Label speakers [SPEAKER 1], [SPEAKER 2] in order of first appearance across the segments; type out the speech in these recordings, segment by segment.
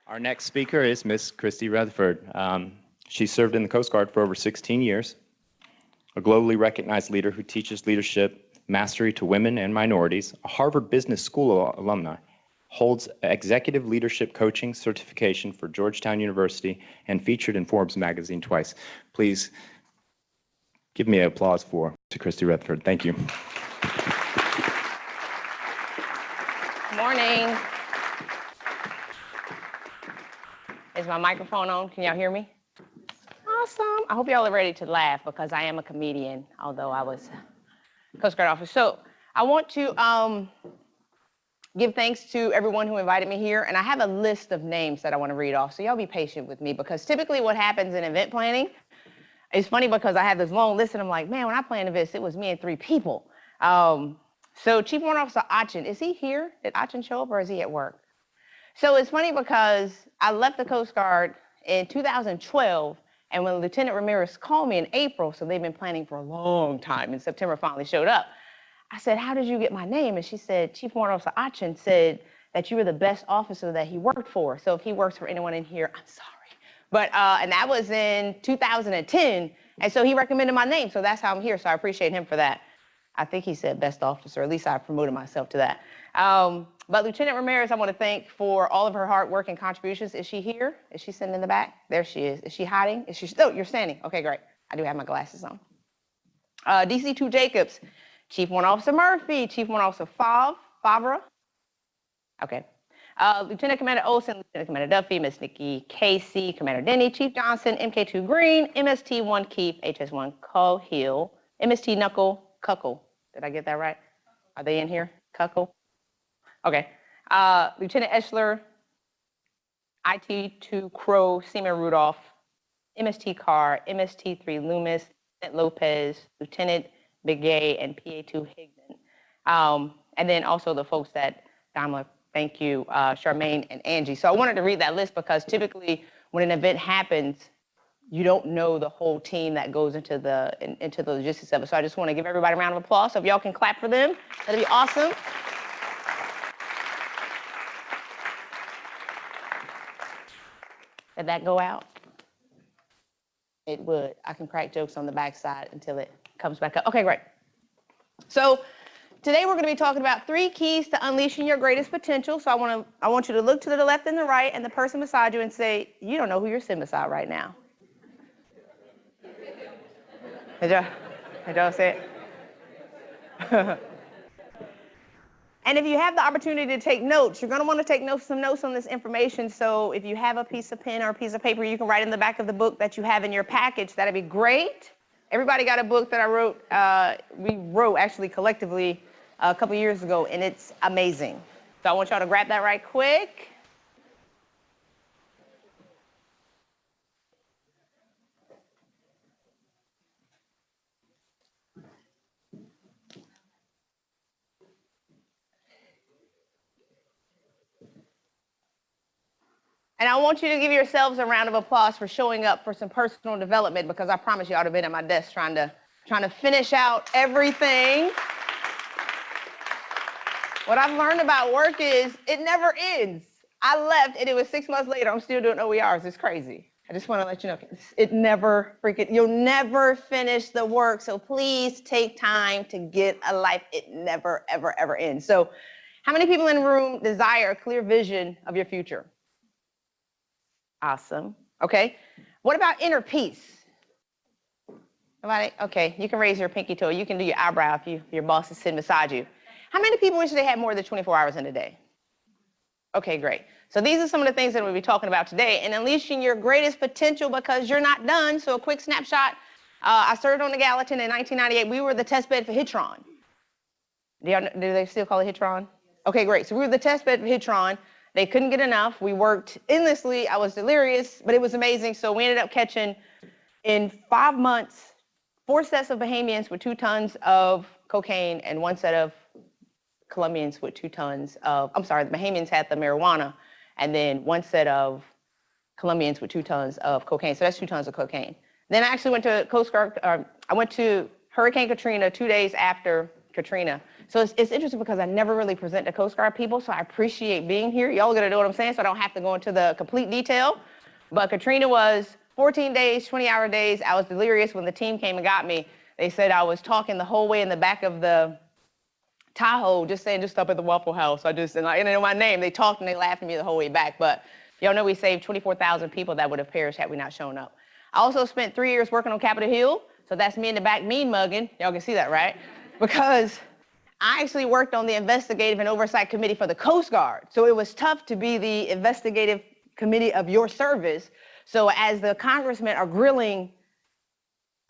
[SPEAKER 1] Our next speaker is Miss Christy Rutherford. She served in the Coast Guard for over 16 years, a globally recognized leader who teaches leadership mastery to women and minorities, a Harvard Business School alumni, holds executive leadership coaching certification for Georgetown University, and featured in Forbes magazine twice. Please give me an applause for Christy Rutherford. Thank you.
[SPEAKER 2] Good morning. Is my microphone on? Can y'all hear me? Awesome. I hope y'all are ready to laugh because I am a comedian, although I was a Coast Guard officer. So I want to give thanks to everyone who invited me here. And I have a list of names that I want to read off. So y'all be patient with me because typically what happens in event planning, it's funny because I have this long list and I'm like, man, when I planned events, it was me and 3 people. So Chief Warrant Officer Achin, is he here? Did Achin show up or is he at work? So it's funny because I left the Coast Guard in 2012, and when Lieutenant Ramirez called me in April, so they've been planning for a long time, and September finally showed up, I said, how did you get my name? And she said, Chief Warrant Officer Achin said that you were the best officer that he worked for. So if he works for anyone in here, I'm sorry. But, and that was in 2010, and so he recommended my name, so that's how I'm here, so I appreciate him for that. I think he said best officer, at least I promoted myself to that. But Lieutenant Ramirez, I want to thank for all of her hard work and contributions. Is she here? Is she sitting in the back? There she is. Is she hiding? Is she? Oh, you're standing. Okay, great. I do have my glasses on. DC2 Jacobs, Chief Warrant Officer Murphy, Chief Warrant Officer Favre. Okay. Lieutenant Commander Olson, Lieutenant Commander Duffy, Miss Nikki Casey, Commander Denny, Chief Johnson, MK2 Green, MST1 Keith, HS1 Cahill, MST Knuckle, Cuckle. Did I get that right? Are they in here? Cuckle? Okay. Lieutenant Eschler, IT2 Crow, Seaman Rudolph, MST Carr, MST3 Loomis, Lieutenant Lopez, Lieutenant Begay, and PA2 Higdon. And then also the folks that Daimler, thank you, Charmaine and Angie. So I wanted to read that list because typically when an event happens, you don't know the whole team that goes into the logistics of it. So I just want to give everybody a round of applause. So if y'all can clap for them, that'd be awesome. Did that go out? It would. I can crack jokes on the backside until it comes back up. Okay, great. So today we're going to be talking about 3 keys to unleashing your greatest potential. So I want you to look to the left and the right and the person beside you and say, you don't know who you're sitting beside right now. Did y'all say it? And if you have the opportunity to take notes, you're going to want to take some notes on this information. So if you have a piece of pen or a piece of paper, you can write in the back of the book that you have in your package. That'd be great. Everybody got a book that I wrote, we wrote actually collectively a couple years ago, and it's amazing. So I want y'all to grab that right quick. And I want you to give yourselves a round of applause for showing up for some personal development because I promise you I would have been at my desk trying to finish out everything. What I've learned about work is it never ends. I left and it was 6 months later. I'm still doing OERs. It's crazy. I just want to let you know, it never you'll never finish the work. So please take time to get a life. It never, ever, ever ends. So how many people in the room desire a clear vision of your future? Awesome. Okay. What about inner peace? Nobody? Okay. You can raise your pinky toe. You can do your eyebrow if your boss is sitting beside you. How many people wish they had more than 24 hours in a day? Okay, great. So these are some of the things that we'll be talking about today and unleashing your greatest potential because you're not done. So a quick snapshot. I served on the Gallatin in 1998. We were the test bed for Hitron. Do they still call it Hitron? Okay, great. So we were the test bed for Hitron. They couldn't get enough. We worked endlessly. I was delirious, but it was amazing. So we ended up catching, in 5 months, 4 sets of Bahamians with 2 tons of cocaine and 1 set of Colombians with 2 tons of, I'm sorry, the Bahamians had the marijuana, and then 1 set of Colombians with 2 tons of cocaine. So that's 2 tons of cocaine. Then I actually went to Coast Guard, I went to Hurricane Katrina 2 days after Katrina So it's interesting because I never really present to Coast Guard people, so I appreciate being here. Y'all gonna know what I'm saying, so I don't have to go into the complete detail. But Katrina was 14 days, 20-hour days. I was delirious when the team came and got me. They said I was talking the whole way in the back of the Tahoe, just saying, just stop at the Waffle House. And they know my name. They talked and they laughed at me the whole way back. But y'all know we saved 24,000 people that would have perished had we not shown up. I also spent 3 years working on Capitol Hill. So that's me in the back mean mugging. Y'all can see that, right? Because I actually worked on the investigative and oversight committee for the Coast Guard. So it was tough to be the investigative committee of your service. So as the congressmen are grilling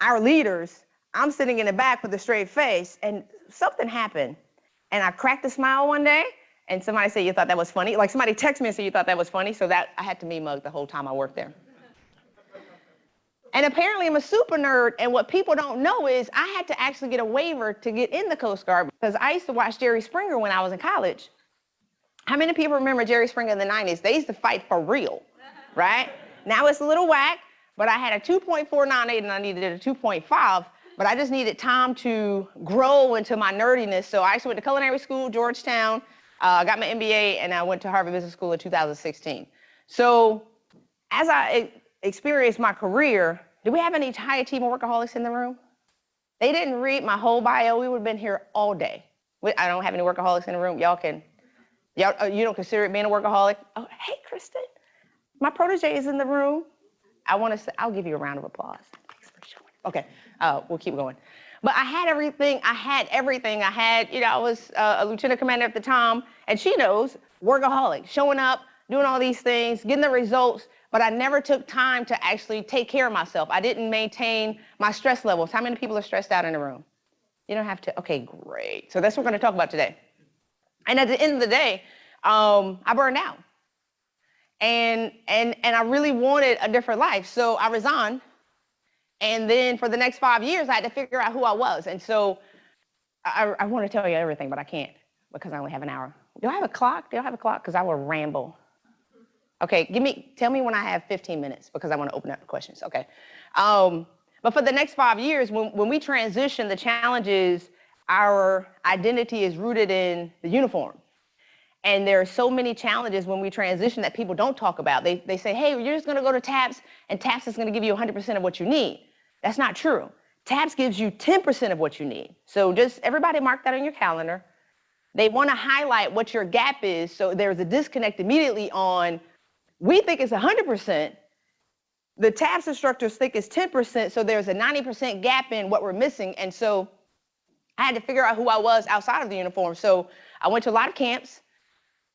[SPEAKER 2] our leaders, I'm sitting in the back with a straight face, and something happened. And I cracked a smile one day, and somebody said, you thought that was funny? Like somebody texted me and said, you thought that was funny? So that I had to mean mug the whole time I worked there. And apparently I'm a super nerd, and what people don't know is I had to actually get a waiver to get in the Coast Guard because I used to watch Jerry Springer when I was in college. How many people remember Jerry Springer in the 90s? They used to fight for real, right? Now it's a little whack, but I had a 2.498 and I needed a 2.5, but I just needed time to grow into my nerdiness. So I actually went to culinary school, Georgetown, got my MBA, and I went to Harvard Business School in 2016. So as I experienced my career, do we have any entire team of workaholics in the room? They didn't read my whole bio. We would have been here all day. I don't have any workaholics in the room. Y'all you don't consider it being a workaholic? Oh, hey, Kristen, my protege is in the room. I'll give you a round of applause. Thanks for showing. Okay, we'll keep going. But I had everything. I was a lieutenant commander at the time, and she knows, workaholic, showing up, doing all these things, getting the results, but I never took time to actually take care of myself. I didn't maintain my stress levels. How many people are stressed out in the room? You don't have to, okay, great. So that's what we're gonna talk about today. And at the end of the day, I burned out. And I really wanted a different life. So I resigned. And then for the next 5 years, I had to figure out who I was. And so I want to tell you everything, but I can't because I only have an hour. Do I have a clock? Because I will ramble. Okay, tell me when I have 15 minutes because I want to open up the questions. Okay. But for the next 5 years, when we transition, the challenge is our identity is rooted in the uniform. And there are so many challenges when we transition that people don't talk about. They say, hey, you're just going to go to TAPS, and TAPS is going to give you 100% of what you need. That's not true. TAPS gives you 10% of what you need. So just everybody mark that on your calendar. They want to highlight what your gap is. So there's a disconnect immediately on, we think it's 100%. The TAPS instructors think it's 10%. So there's a 90% gap in what we're missing. And so I had to figure out who I was outside of the uniform. So I went to a lot of camps.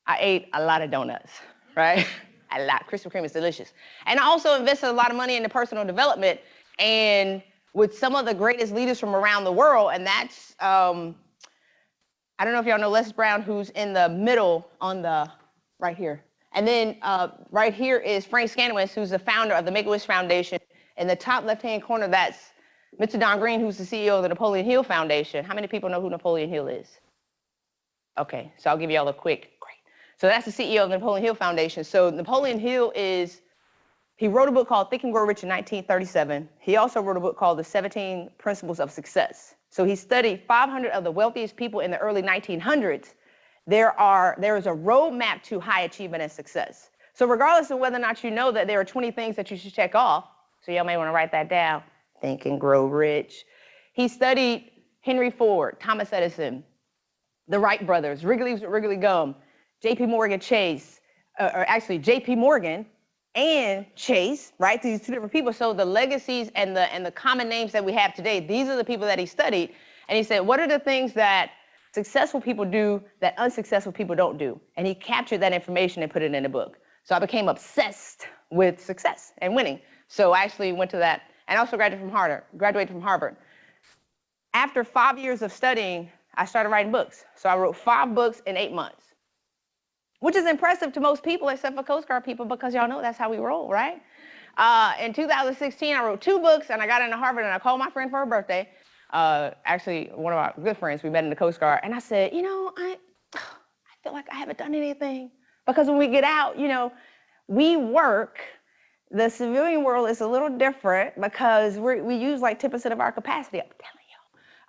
[SPEAKER 2] I ate a lot of donuts, right? A lot. Krispy Kreme is delicious. And I also invested a lot of money into personal development and with some of the greatest leaders from around the world. And that's, I don't know if y'all know Les Brown, who's in the middle on the right here. And then right here is Frank Skanowitz, who's the founder of the Make-A-Wish Foundation. In the top left-hand corner, that's Mr. Don Green, who's the CEO of the Napoleon Hill Foundation. How many people know who Napoleon Hill is? Okay, so I'll give you all a quick. So that's the CEO of the Napoleon Hill Foundation. So Napoleon Hill he wrote a book called Think and Grow Rich in 1937. He also wrote a book called The 17 Principles of Success. So he studied 500 of the wealthiest people in the early 1900s. There is a roadmap to high achievement and success. So regardless of whether or not you know that there are 20 things that you should check off, so y'all may want to write that down, Think and Grow Rich. He studied Henry Ford, Thomas Edison, the Wright brothers, Wrigley Gum, JP Morgan Chase, or actually JP Morgan and Chase, right? These two different people. So the legacies and the common names that we have today, these are the people that he studied. And he said, what are the things that successful people do that unsuccessful people don't do? And he captured that information and put it in a book. So I became obsessed with success and winning. So I actually went to that and also graduated from Harvard. After 5 years of studying, I started writing books. So I wrote 5 books in 8 months. Which is impressive to most people except for Coast Guard people because y'all know that's how we roll, right? In 2016, I wrote 2 books and I got into Harvard and I called my friend for her birthday. Actually, one of our good friends, we met in the Coast Guard. And I said, I feel like I haven't done anything. Because when we get out, we work. The civilian world is a little different because we use like 10% of our capacity. I'm telling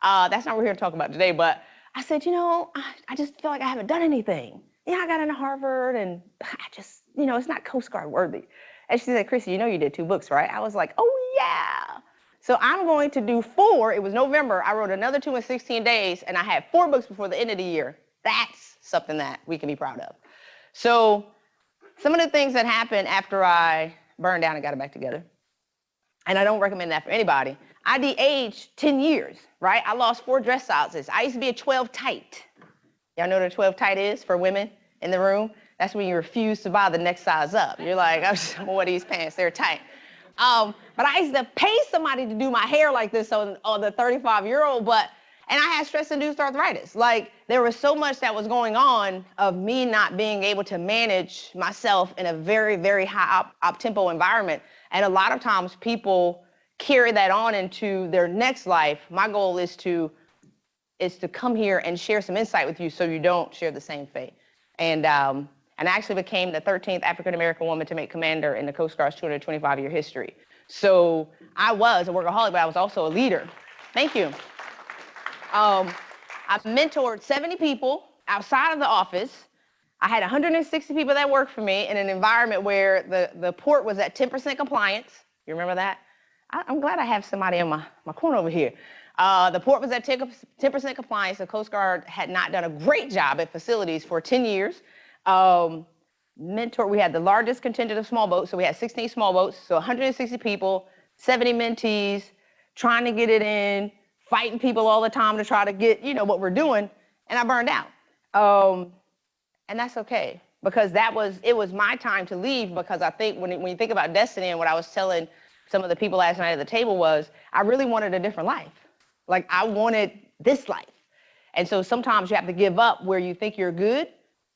[SPEAKER 2] y'all. That's not what we're here to talk about today, but I said, I just feel like I haven't done anything. I got into Harvard and I just, it's not Coast Guard worthy. And she said, Chrissy, you did 2 books, right? I was like, oh yeah. So I'm going to do 4. It was November. I wrote another 2 in 16 days and I had 4 books before the end of the year. That's something that we can be proud of. So some of the things that happened after I burned down and got it back together, and I don't recommend that for anybody. I de-aged 10 years, right? I lost 4 dress sizes. I used to be a 12 tight. Y'all know what a 12 tight is for women in the room? That's when you refuse to buy the next size up. You're like, I'm wear these pants, they're tight. But I used to pay somebody to do my hair like this on the 35-year-old, and I had stress-induced arthritis. Like, there was so much that was going on of me not being able to manage myself in a very, very high up-tempo environment. And a lot of times people carry that on into their next life. My goal is to come here and share some insight with you so you don't share the same fate. And I actually became the 13th African-American woman to make commander in the Coast Guard's 225-year history. So I was a workaholic, but I was also a leader. Thank you. I mentored 70 people outside of the office. I had 160 people that worked for me in an environment where the port was at 10% compliance. You remember that? I'm glad I have somebody in my corner over here. The port was at 10% compliance. The Coast Guard had not done a great job at facilities for 10 years. We had the largest contingent of small boats, so we had 16 small boats, so 160 people, 70 mentees, trying to get it in, fighting people all the time to try to get, what we're doing, and I burned out. And that's okay, because it was my time to leave, because I think when you think about destiny, and what I was telling some of the people last night at the table was, I really wanted a different life. Like, I wanted this life. And so sometimes you have to give up where you think you're good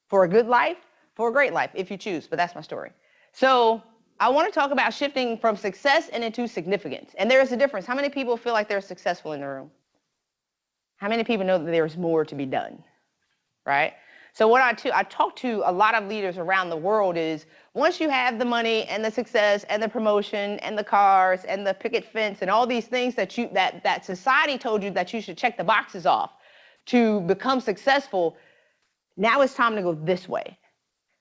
[SPEAKER 2] for a good life, for a great life, if you choose, but that's my story. So I want to talk about shifting from success and into significance. And there is a difference. How many people feel like they're successful in the room? How many people know that there's more to be done, right? So what I talk to a lot of leaders around the world is, once you have the money and the success and the promotion and the cars and the picket fence and all these things that society told you that you should check the boxes off to become successful, now it's time to go this way.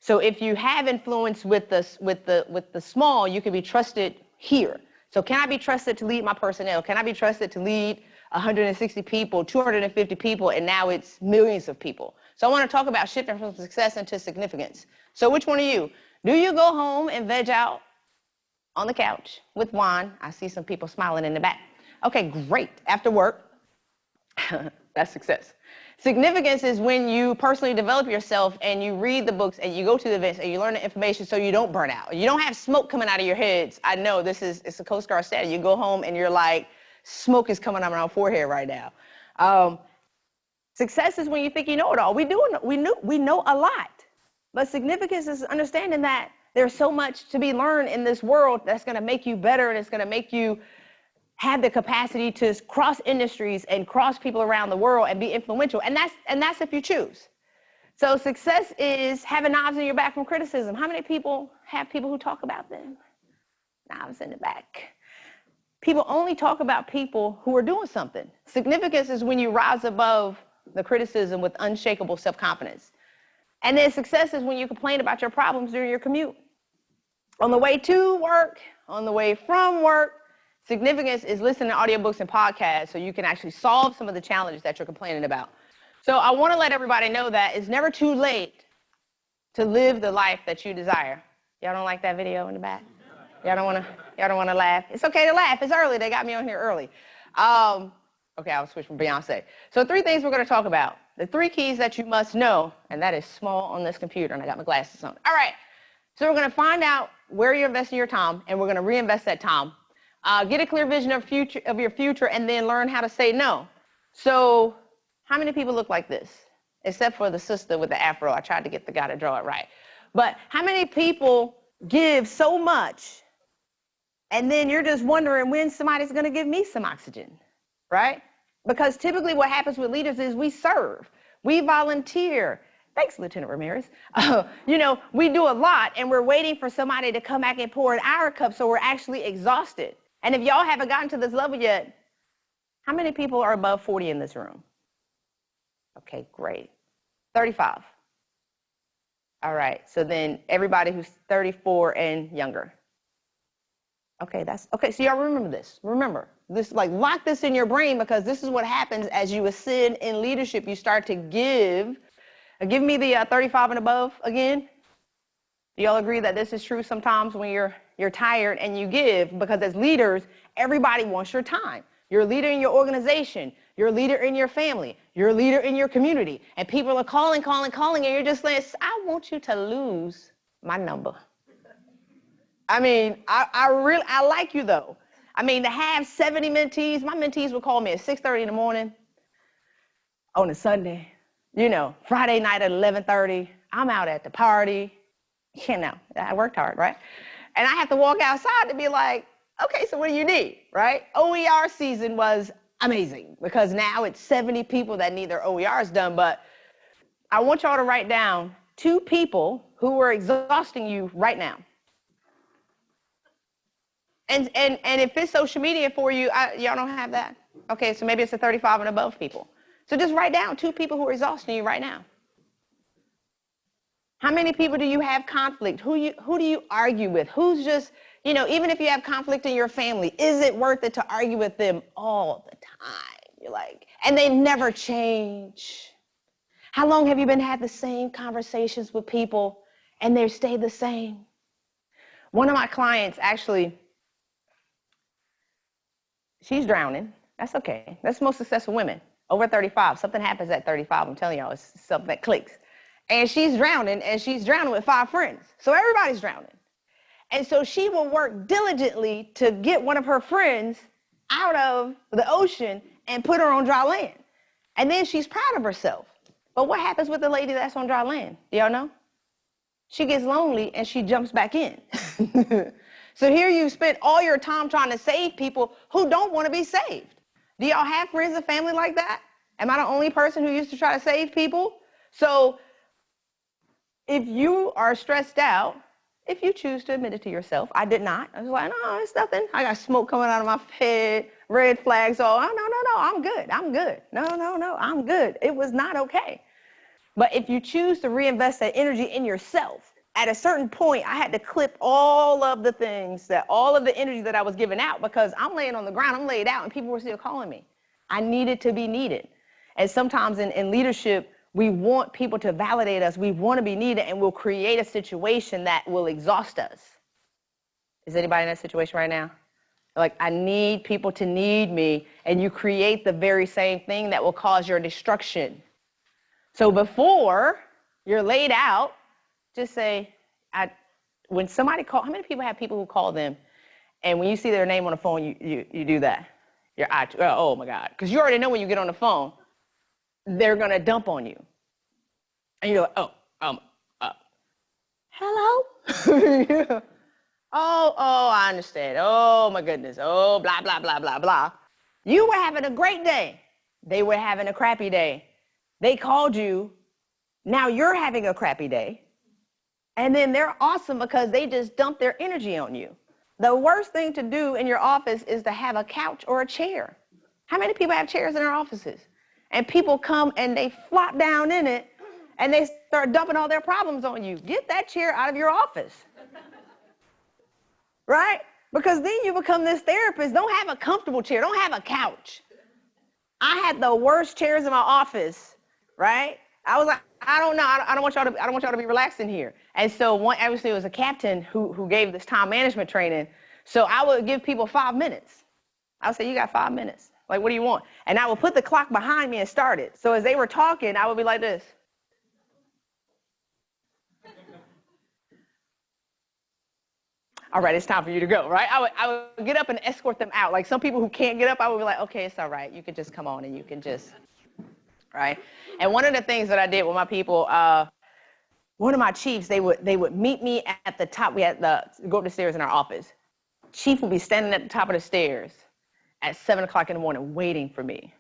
[SPEAKER 2] So if you have influence with the small, you can be trusted here. So can I be trusted to lead my personnel? Can I be trusted to lead 160 people, 250 people, and now it's millions of people? So I want to talk about shifting from success into significance. So which one of you? Do you go home and veg out on the couch with wine? I see some people smiling in the back. Okay, great. After work, that's success. Significance is when you personally develop yourself and you read the books and you go to the events and you learn the information so you don't burn out. You don't have smoke coming out of your heads. I know it's a Coast Guard status. You go home and you're like, smoke is coming out of my forehead right now. Success is when you think you know it all. We know a lot. But significance is understanding that there's so much to be learned in this world that's going to make you better, and it's going to make you have the capacity to cross industries and cross people around the world and be influential. And that's if you choose. So success is having knives in your back from criticism. How many people have people who talk about them? Knives in the back. People only talk about people who are doing something. Significance is when you rise above the criticism with unshakable self-confidence. And then success is when you complain about your problems during your commute. On the way to work, on the way from work. Significance is listening to audiobooks and podcasts so you can actually solve some of the challenges that you're complaining about. So I want to let everybody know that it's never too late to live the life that you desire. Y'all don't like that video in the back? Y'all don't want to laugh? It's okay to laugh. It's early. They got me on here early. Okay, I'll switch from Beyonce. So 3 things we're going to talk about. The 3 keys that you must know, and that is small on this computer, and I got my glasses on. All right. So we're going to find out where you're investing your time, and we're going to reinvest that time. Get a clear vision of your future, and then learn how to say no. So how many people look like this? Except for the sister with the afro. I tried to get the guy to draw it right. But how many people give so much, and then you're just wondering when somebody's going to give me some oxygen, right? Because typically what happens with leaders is we serve. We volunteer. Thanks, Lieutenant Ramirez. We do a lot, and we're waiting for somebody to come back and pour in our cup, so we're actually exhausted. And if y'all haven't gotten to this level yet, how many people are above 40 in this room? Okay, great. 35. All right, so then everybody who's 34 and younger. Okay, okay, so y'all remember this. Remember, this, like, lock this in your brain, because this is what happens as you ascend in leadership. You start to give. Give me the 35 and above again. Do y'all agree that this is true sometimes when you're tired and you give? Because as leaders, everybody wants your time. You're a leader in your organization. You're a leader in your family. You're a leader in your community. And people are calling, and you're just saying, I want you to lose my number. I mean, I like you though. I mean, to have 70 mentees, my mentees would call me at 6:30 in the morning on a Sunday, Friday night at 11:30. I'm out at the party. I worked hard, right? And I have to walk outside to be like, okay, so what do you need, right? OER season was amazing because now it's 70 people that need their OERs done. But I want y'all to write down 2 people who are exhausting you right now. And if it's social media for you, y'all don't have that? Okay, so maybe it's the 35 and above people. So just write down 2 people who are exhausting you right now. How many people do you have conflict? Who do you argue with? Who's just, even if you have conflict in your family, is it worth it to argue with them all the time? You're like, and they never change. How long have you been had the same conversations with people and they stay the same? One of my clients, actually, she's drowning. That's okay. That's the most successful women. Over 35. Something happens at 35. I'm telling y'all, it's something that clicks. And she's drowning with 5 friends. So everybody's drowning. And so she will work diligently to get one of her friends out of the ocean and put her on dry land. And then she's proud of herself. But what happens with the lady that's on dry land? Do y'all know? She gets lonely and she jumps back in. So here you spent all your time trying to save people who don't want to be saved. Do y'all have friends and family like that? Am I the only person who used to try to save people? So if you are stressed out, if you choose to admit it to yourself, I did not. I was like, no, it's nothing. I got smoke coming out of my head, red flags. Oh, no, I'm good. No, I'm good. It was not okay. But if you choose to reinvest that energy in yourself, at a certain point, I had to clip all of the energy that I was giving out, because I'm laying on the ground, I'm laid out, and people were still calling me. I needed to be needed. And sometimes in leadership, we want people to validate us. We want to be needed, and we'll create a situation that will exhaust us. Is anybody in that situation right now? Like, I need people to need me, and you create the very same thing that will cause your destruction. So before you're laid out, just say, when somebody calls, how many people have people who call them, and when you see their name on the phone, you do that? Oh my God. Because you already know when you get on the phone, they're going to dump on you. And you're like, hello? Yeah. Oh, I understand. Oh my goodness. Oh, blah, blah, blah, blah, blah. You were having a great day. They were having a crappy day. They called you. Now you're having a crappy day. And then they're awesome because they just dump their energy on you. The worst thing to do in your office is to have a couch or a chair. How many people have chairs in their offices? And people come and they flop down in it and they start dumping all their problems on you. Get that chair out of your office. Right? Because then you become this therapist. Don't have a comfortable chair. Don't have a couch. I had the worst chairs in my office, right? I was like, I don't know. I don't want y'all to be relaxed in here. And so obviously it was a captain who gave this time management training. So I would give people 5 minutes. I would say, you got 5 minutes. Like, what do you want? And I would put the clock behind me and start it. So as they were talking, I would be like this. All right, it's time for you to go, right? I would get up and escort them out. Like some people who can't get up, I would be like, okay, it's all right. You can just come on and you can just, right? And one of the things that I did with my people, one of my chiefs, they would meet me at the top. We had go up the stairs in our office. Chief would be standing at the top of the stairs at 7 o'clock in the morning waiting for me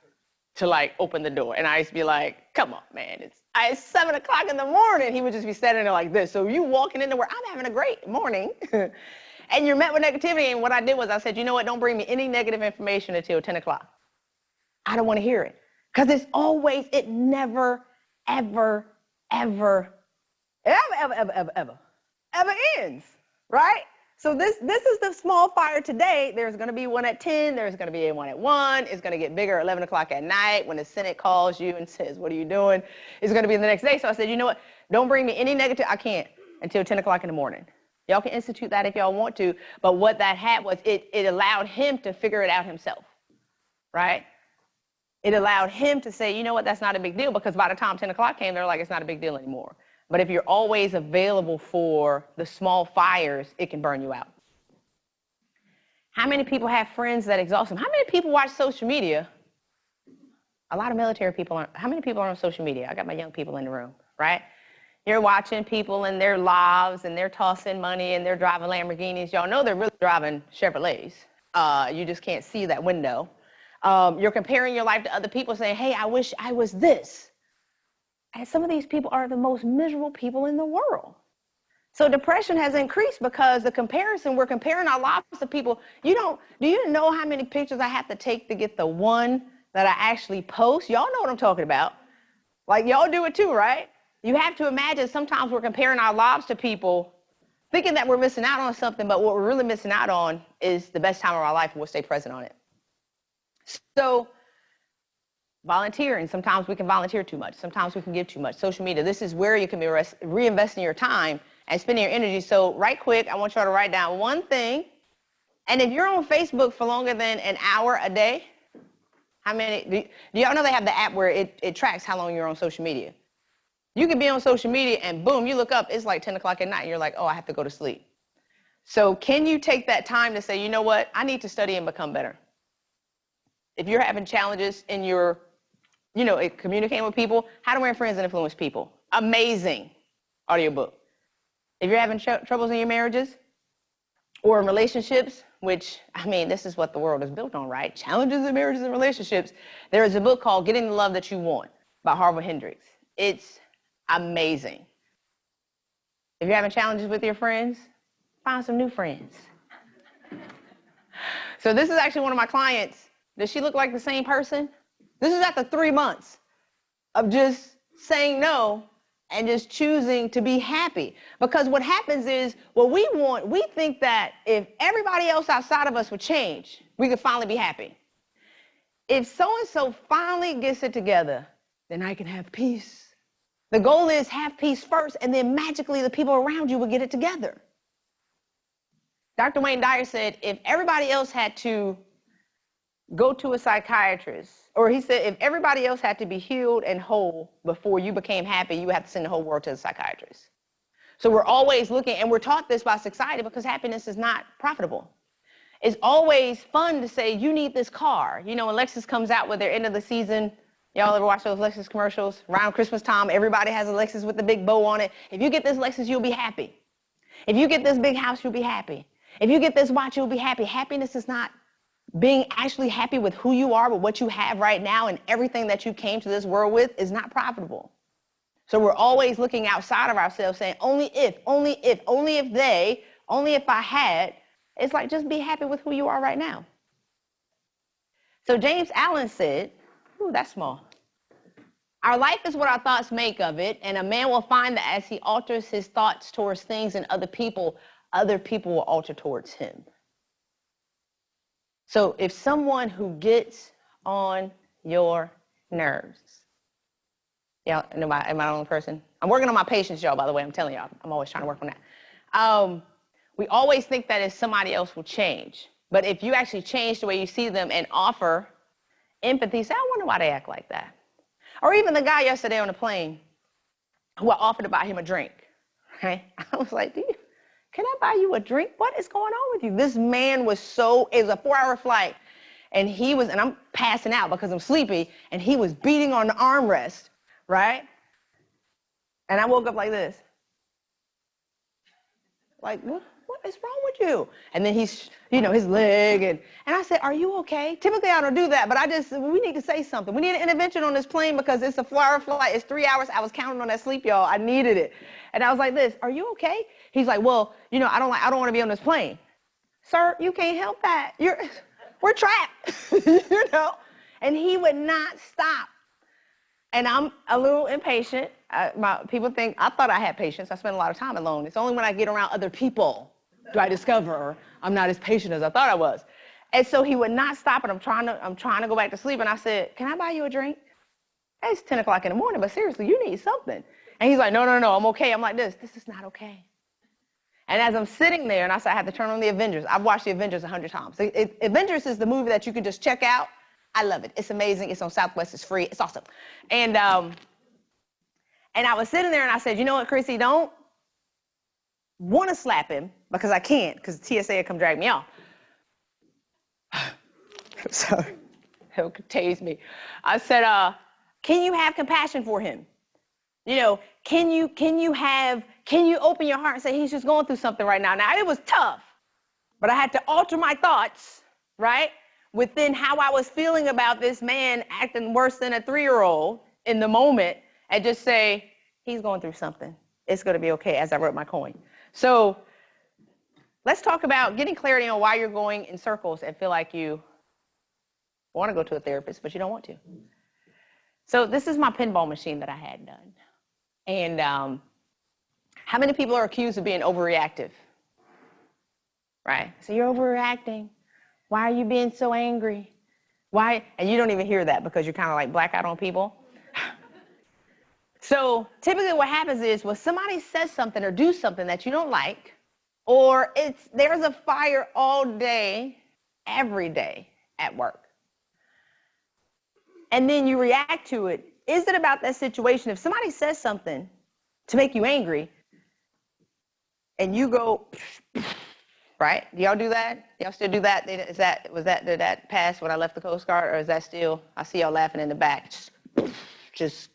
[SPEAKER 2] to like open the door. And I used to be like, come on, man, it's 7 o'clock in the morning. He would just be standing there like this. So you walking into where I'm having a great morning and you're met with negativity. And what I did was I said, you know what, don't bring me any negative information until 10 o'clock. I don't want to hear it. Because it's always, it never, ever, ever, ever ends, right? So this is the small fire today. There's going to be one at 10. There's going to be one at 1. It's going to get bigger at 11 o'clock at night when the Senate calls you and says, what are you doing? It's going to be the next day. So I said, you know what? Don't bring me any negative. I can't until 10 o'clock in the morning. Y'all can institute that if y'all want to. But what that had was it allowed him to figure it out himself, right? It allowed him to say, you know what, that's not a big deal, because by the time 10 o'clock came, they're like, it's not a big deal anymore. But if you're always available for the small fires, it can burn you out. How many people have friends that exhaust them? How many people watch social media? A lot of military people aren't. How many people are on social media? I got my young people in the room, right? You're watching people in their lives, and they're tossing money, and they're driving Lamborghinis. Y'all know they're really driving Chevrolets. You just can't see that window. You're comparing your life to other people, saying, hey, I wish I was this. And some of these people are the most miserable people in the world. So depression has increased because the comparison, we're comparing our lives to people. Do you know how many pictures I have to take to get the one that I actually post? Y'all know what I'm talking about. Like, y'all do it too, right? You have to imagine sometimes we're comparing our lives to people, thinking that we're missing out on something, but what we're really missing out on is the best time of our life, and we'll stay present on it. So volunteering, sometimes we can volunteer too much. Sometimes we can give too much. Social media, this is where you can be reinvesting your time and spending your energy. So right quick, I want y'all to write down one thing. And if you're on Facebook for longer than an hour a day, how many, do y'all know they have the app where it tracks how long you're on social media? You can be on social media and boom, you look up, it's like 10 o'clock at night. And you're like, oh, I have to go to sleep. So can you take that time to say, you know what? I need to study and become better. If you're having challenges in your, communicating with people, How to Win Friends and Influence People. Amazing audiobook. If you're having troubles in your marriages or in relationships, which, this is what the world is built on, right? Challenges in marriages and relationships. There is a book called Getting the Love That You Want by Harvard Hendricks. It's amazing. If you're having challenges with your friends, find some new friends. So this is actually one of my clients. Does she look like the same person? This is after 3 months of just saying no and just choosing to be happy. Because what happens is, what we want, we think that if everybody else outside of us would change, we could finally be happy. If so-and-so finally gets it together, then I can have peace. The goal is have peace first, and then magically the people around you will get it together. Dr. Wayne Dyer said, if everybody else had to go to a psychiatrist, or he said, if everybody else had to be healed and whole before you became happy, you would have to send the whole world to the psychiatrist. So we're always looking, and we're taught this by society because happiness is not profitable. It's always fun to say, you need this car. When Lexus comes out with their end of the season, y'all ever watch those Lexus commercials? Around Christmas time, everybody has a Lexus with the big bow on it. If you get this Lexus, you'll be happy. If you get this big house, you'll be happy. If you get this watch, you'll be happy. Happiness is not being actually happy with who you are, with what you have right now, and everything that you came to this world with is not profitable. So we're always looking outside of ourselves saying, only if they, only if I had. It's like, just be happy with who you are right now. So James Allen said, ooh, that's small. Our life is what our thoughts make of it, and a man will find that as he alters his thoughts towards things and other people will alter towards him. So if someone who gets on your nerves, am I the only person? I'm working on my patience, y'all, by the way. I'm telling y'all, I'm always trying to work on that. We always think that if somebody else will change. But if you actually change the way you see them and offer empathy, say, I wonder why they act like that. Or even the guy yesterday on the plane who I offered to buy him a drink, right? I was like, can I buy you a drink? What is going on with you? This man it was a 4-hour flight, and I'm passing out because I'm sleepy, and he was beating on the armrest, right? And I woke up like this. Like, what is wrong with you? And then he's, his leg, and I said, are you okay? Typically I don't do that, but we need to say something. We need an intervention on this plane because it's a 4-hour flight. It's 3 hours. I was counting on that sleep, y'all. I needed it. And I was like this, are you okay? He's like, well, I don't want to be on this plane. Sir, you can't help that. We're trapped, And he would not stop And I'm a little impatient. People think, I thought I had patience. I spend a lot of time alone. It's only when I get around other people do I discover I'm not as patient as I thought I was. And so he would not stop it. I'm trying to go back to sleep. And I said, can I buy you a drink? It's 10 o'clock in the morning, but seriously, you need something. And he's like, no, I'm okay. I'm like, this is not okay. And as I'm sitting there, and I said, I had to turn on the Avengers. I've watched the Avengers 100 times. Avengers is the movie that you can just check out. I love it. It's amazing. It's on Southwest. It's free. It's awesome. And I was sitting there, and I said, you know what, Chrissy, don't want to slap him because I can't, because TSA will come drag me off. So he'll tase me. I said, can you have compassion for him? You know, can you open your heart and say he's just going through something right now? Now, it was tough, but I had to alter my thoughts, right, within how I was feeling about this man acting worse than a 3-year-old in the moment, and just say, he's going through something. It's going to be okay, as I wrote my coin. So let's talk about getting clarity on why you're going in circles and feel like you want to go to a therapist, but you don't want to. So this is my pinball machine that I had done. And how many people are accused of being overreactive? Right? So you're overreacting. Why are you being so angry? Why? And you don't even hear that because you're kind of like black out on people. So typically what happens is when somebody says something or do something that you don't like, or there's a fire all day, every day at work, and then you react to it. Is it about that situation? If somebody says something to make you angry and you go, right? Do y'all do that? Y'all still do that? Did that pass when I left the Coast Guard, or is that still, I see y'all laughing in the back, just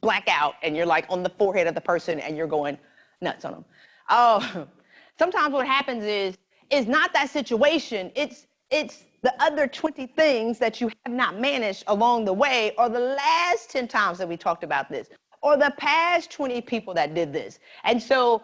[SPEAKER 2] black out, and you're like on the forehead of the person and you're going nuts on them. Oh, sometimes what happens is not that situation, it's the other 20 things that you have not managed along the way, or the last 10 times that we talked about this, or the past 20 people that did this. And so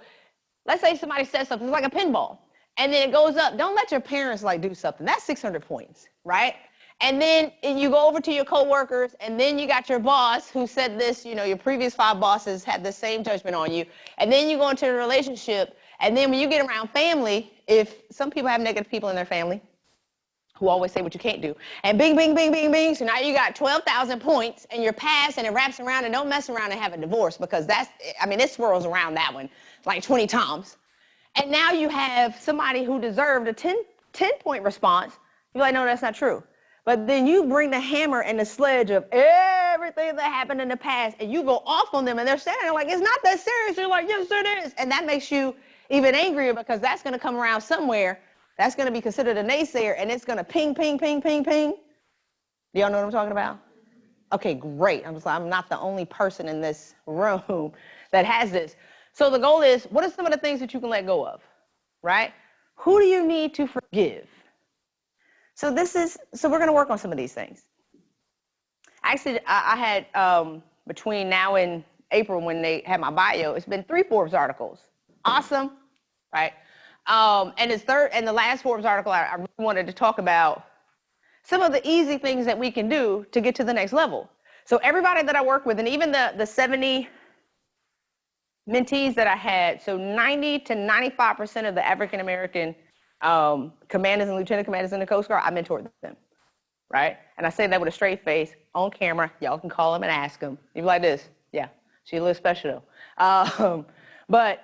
[SPEAKER 2] let's say somebody says something, it's like a pinball, and then it goes up. Don't let your parents like do something. That's 600 points, right? And then you go over to your coworkers, and then you got your boss who said this, you know, your previous 5 bosses had the same judgment on you. And then you go into a relationship, and then when you get around family, if some people have negative people in their family who always say what you can't do, and bing, bing, bing, bing, bing, so now you got 12,000 points, and you're passed, and it wraps around, and don't mess around and have a divorce, because it swirls around that one like 20 times. And now you have somebody who deserved a 10-point response. You're like, no, that's not true. But then you bring the hammer and the sledge of everything that happened in the past, and you go off on them, and they're standing there like, it's not that serious. You're like, yes, it is. And that makes you even angrier, because that's going to come around somewhere. That's going to be considered a naysayer, and it's going to ping, ping, ping, ping, ping. Do y'all know what I'm talking about? Okay, great. I'm not the only person in this room that has this. So the goal is, what are some of the things that you can let go of, right? Who do you need to forgive? So we're going to work on some of these things. Actually, I had, between now and April when they had my bio, it's been 3 Forbes articles. Awesome, right? And the last Forbes article, I really wanted to talk about some of the easy things that we can do to get to the next level. So everybody that I work with, and even the 70 mentees that I had, so 90 to 95% of the African-American commanders and lieutenant commanders in the Coast Guard, I mentored them, right? And I say that with a straight face, on camera. Y'all can call them and ask them. You be like this, yeah, she a little special though. But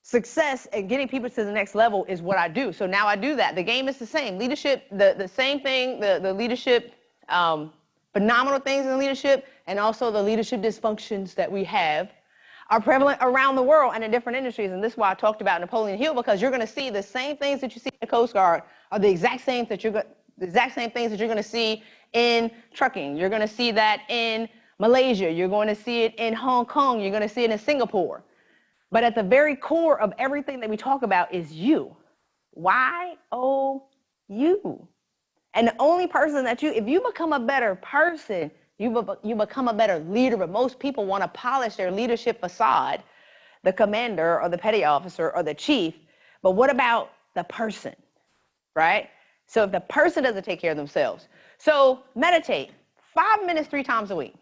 [SPEAKER 2] success and getting people to the next level is what I do. So now I do that. The game is the same. Leadership, the same thing, the leadership, phenomenal things in leadership, and also the leadership dysfunctions that we have are prevalent around the world and in different industries. And this is why I talked about Napoleon Hill, because you're going to see the same things that you see in the Coast Guard are the exact same things that you're going to see in trucking. You're going to see that in Malaysia. You're going to see it in Hong Kong. You're going to see it in Singapore. But at the very core of everything that we talk about is you. Y-O-U. And the only person that if you become a better person, you become a better leader. But most people want to polish their leadership facade, the commander or the petty officer or the chief. But what about the person, right? So if the person doesn't take care of themselves. So meditate 5 minutes 3 times a week.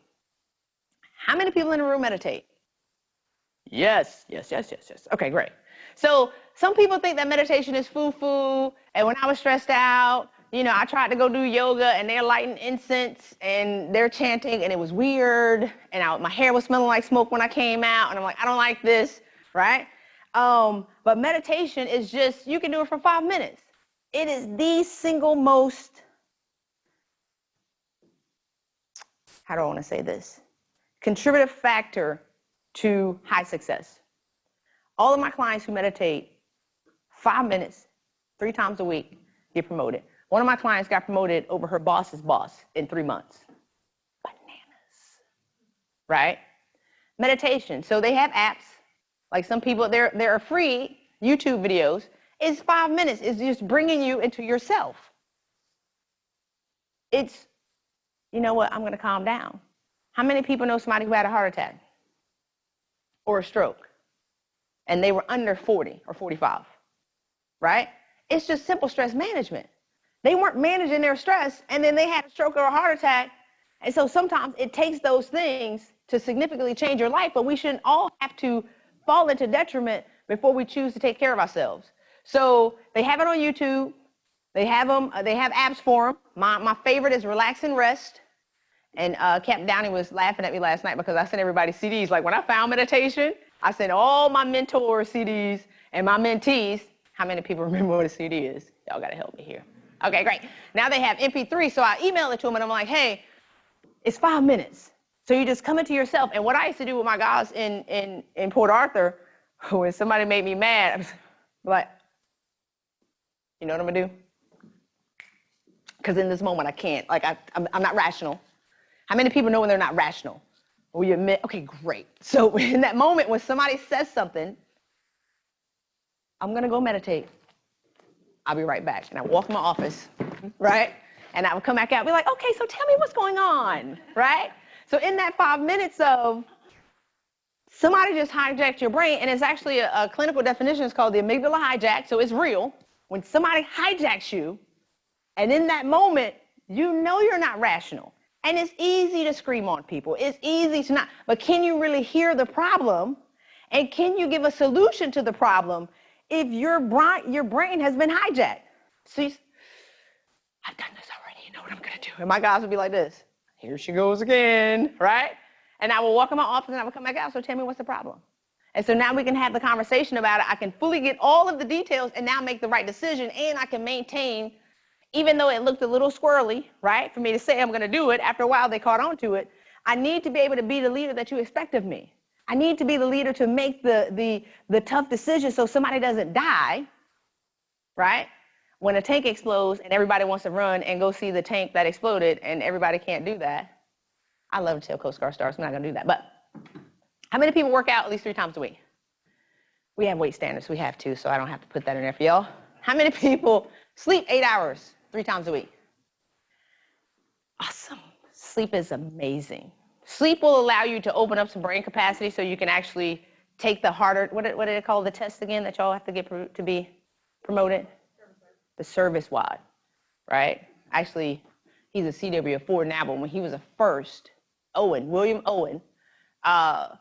[SPEAKER 2] How many people in the room meditate? Yes, yes, yes, yes, yes. Okay, great. So some people think that meditation is foo-foo. And when I was stressed out, I tried to go do yoga and they're lighting incense and they're chanting and it was weird. And my hair was smelling like smoke when I came out. And I'm like, I don't like this, right? But meditation is just, you can do it for 5 minutes. It is the single most, how do I want to say this? Contributive factor to high success. All of my clients who meditate 5 minutes, 3 times a week, get promoted. One of my clients got promoted over her boss's boss in 3 months. Bananas, right? Meditation. So they have apps. Like some people, there are free YouTube videos. It's 5 minutes. It's just bringing you into yourself. It's, you know what, I'm going to calm down. How many people know somebody who had a heart attack or a stroke and they were under 40 or 45, right? It's just simple stress management. They weren't managing their stress and then they had a stroke or a heart attack. And so sometimes it takes those things to significantly change your life, but we shouldn't all have to fall into detriment before we choose to take care of ourselves. So they have it on YouTube. They have apps for them. My favorite is Relax and Rest. And Captain Downey was laughing at me last night because I sent everybody CDs. Like when I found meditation, I sent all my mentor CDs and my mentees. How many people remember what a CD is? Y'all got to help me here. Okay, great. Now they have MP3, so I email it to them and I'm like, hey, it's 5 minutes. So you just come into yourself. And what I used to do with my guys in Port Arthur, when somebody made me mad, I was like, you know what I'm gonna do? Because in this moment I can't. Like I'm not rational. How many people know when they're not rational? Will you admit? Okay, great. So in that moment when somebody says something, I'm gonna go meditate. I'll be right back. And I walk in my office, right? And I would come back out and be like, okay, so tell me what's going on, right? So in that 5 minutes of somebody just hijacked your brain, and it's actually a clinical definition, it's called the amygdala hijack, so it's real. When somebody hijacks you, and in that moment, you know you're not rational. And it's easy to scream on people. It's easy to not, but can you really hear the problem? And can you give a solution to the problem if your brain has been hijacked? See, I've done this already, you know what I'm gonna do. And my guys would be like this, here she goes again, right? And I will walk in my office and I will come back out, so tell me what's the problem. And so now we can have the conversation about it. I can fully get all of the details and now make the right decision, and I can maintain, even though it looked a little squirrely, right, for me to say I'm gonna do it, after a while they caught on to it. I need to be able to be the leader that you expect of me. I need to be the leader to make the tough decisions so somebody doesn't die, right? When a tank explodes and everybody wants to run and go see the tank that exploded and everybody can't do that. I love to tell Coast Guard stars, I'm not gonna do that. But how many people work out at least 3 times a week? We have weight standards, we have to, so I don't have to put that in there for y'all. How many people sleep 8 hours 3 times a week? Awesome. Sleep is amazing. Sleep will allow you to open up some brain capacity so you can actually take the harder, what did it call the test again that y'all have to get to be promoted? The service WOD, right? Actually, he's a CW of Ford now, but when he was a first, William Owen, I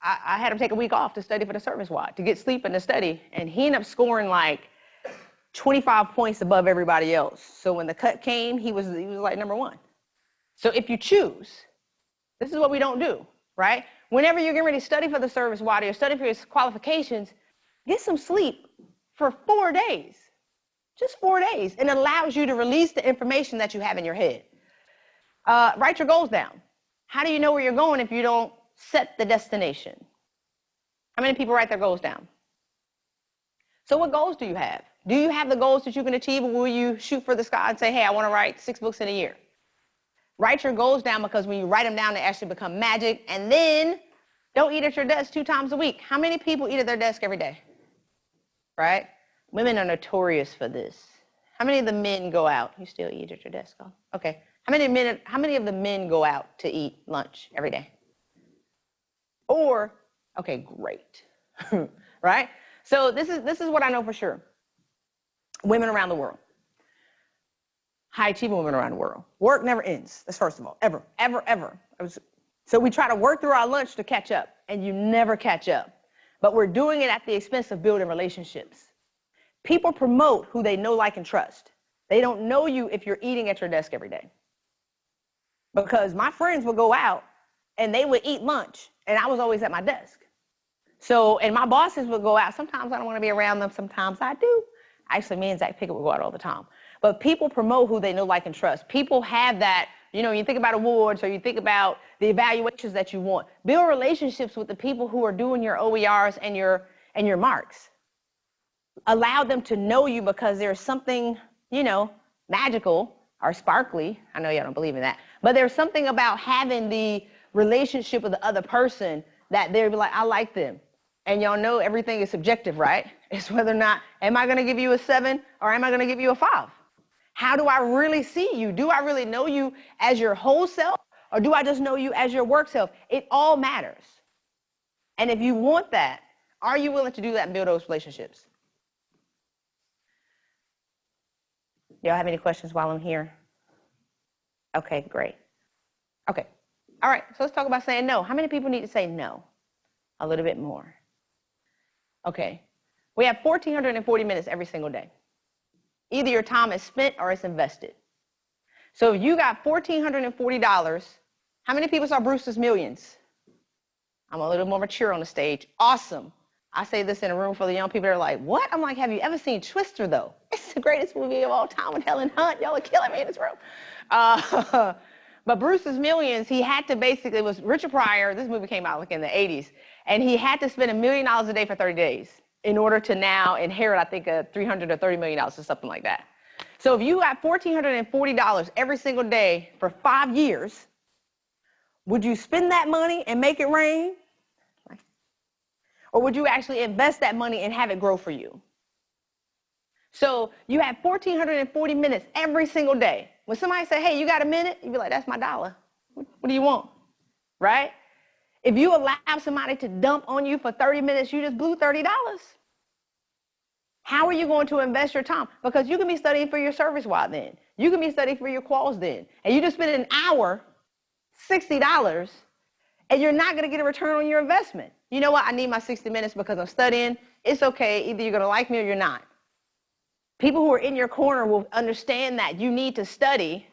[SPEAKER 2] had him take a week off to study for the service WOD, to get sleep and to study, and he ended up scoring like 25 points above everybody else. So when the cut came, he was like number 1. So if you choose, this is what we don't do, right? Whenever you're getting ready to study for the service WOD or study for your qualifications, get some sleep for 4 days. Just 4 days. And it allows you to release the information that you have in your head. Write your goals down. How do you know where you're going if you don't set the destination? How many people write their goals down? So what goals do you have? Do you have the goals that you can achieve, or will you shoot for the sky and say, hey, I want to write 6 books in a year? Write your goals down, because when you write them down, they actually become magic. And then don't eat at your desk 2 times a week. How many people eat at their desk every day? Right? Women are notorious for this. How many of the men go out? You still eat at your desk? Oh, okay. How many of the men go out to eat lunch every day? Or, okay, great. Right? So this is what I know for sure. Women around the world. High achieving women around the world. Work never ends. That's first of all. Ever, ever, ever. So we try to work through our lunch to catch up, and you never catch up. But we're doing it at the expense of building relationships. People promote who they know, like, and trust. They don't know you if you're eating at your desk every day. Because my friends would go out and they would eat lunch, and I was always at my desk. So, and my bosses would go out. Sometimes I don't want to be around them. Sometimes I do. Actually, me and Zach Pickett would go out all the time. But people promote who they know, like, and trust. People have that, you know, you think about awards or you think about the evaluations that you want. Build relationships with the people who are doing your OERs and your marks. Allow them to know you, because there's something, you know, magical or sparkly. I know y'all don't believe in that. But there's something about having the relationship with the other person that they'll be like, I like them. And y'all know everything is subjective, right? It's whether or not, am I going to give you a 7 or am I going to give you a 5? How do I really see you? Do I really know you as your whole self, or do I just know you as your work self? It all matters. And if you want that, are you willing to do that and build those relationships? Y'all have any questions while I'm here? Okay, great. Okay. All right, so let's talk about saying no. How many people need to say no? A little bit more. Okay. We have 1,440 minutes every single day. Either your time is spent or it's invested. So if you got $1,440, how many people saw Brewster's Millions? I'm a little more mature on the stage. Awesome. I say this in a room full of young people. They're like, what? I'm like, have you ever seen Twister, though? It's the greatest movie of all time with Helen Hunt. Y'all are killing me in this room. But Brewster's Millions, he had to basically, it was Richard Pryor. This movie came out like in the 80s. And he had to spend $1 million a day for 30 days in order to now inherit, I think, $300 or $30 million or something like that. So if you got $1,440 every single day for 5 years, would you spend that money and make it rain? Or would you actually invest that money and have it grow for you? So you have 1,440 minutes every single day. When somebody say, hey, you got a minute? You'd be like, that's my dollar. What do you want? Right? If you allow somebody to dump on you for 30 minutes, you just blew $30. How are you going to invest your time? Because you can be studying for your service while then. You can be studying for your quals then. And you just spend an hour, $60, and you're not going to get a return on your investment. You know what? I need my 60 minutes because I'm studying. It's okay. Either you're going to like me or you're not. People who are in your corner will understand that you need to study.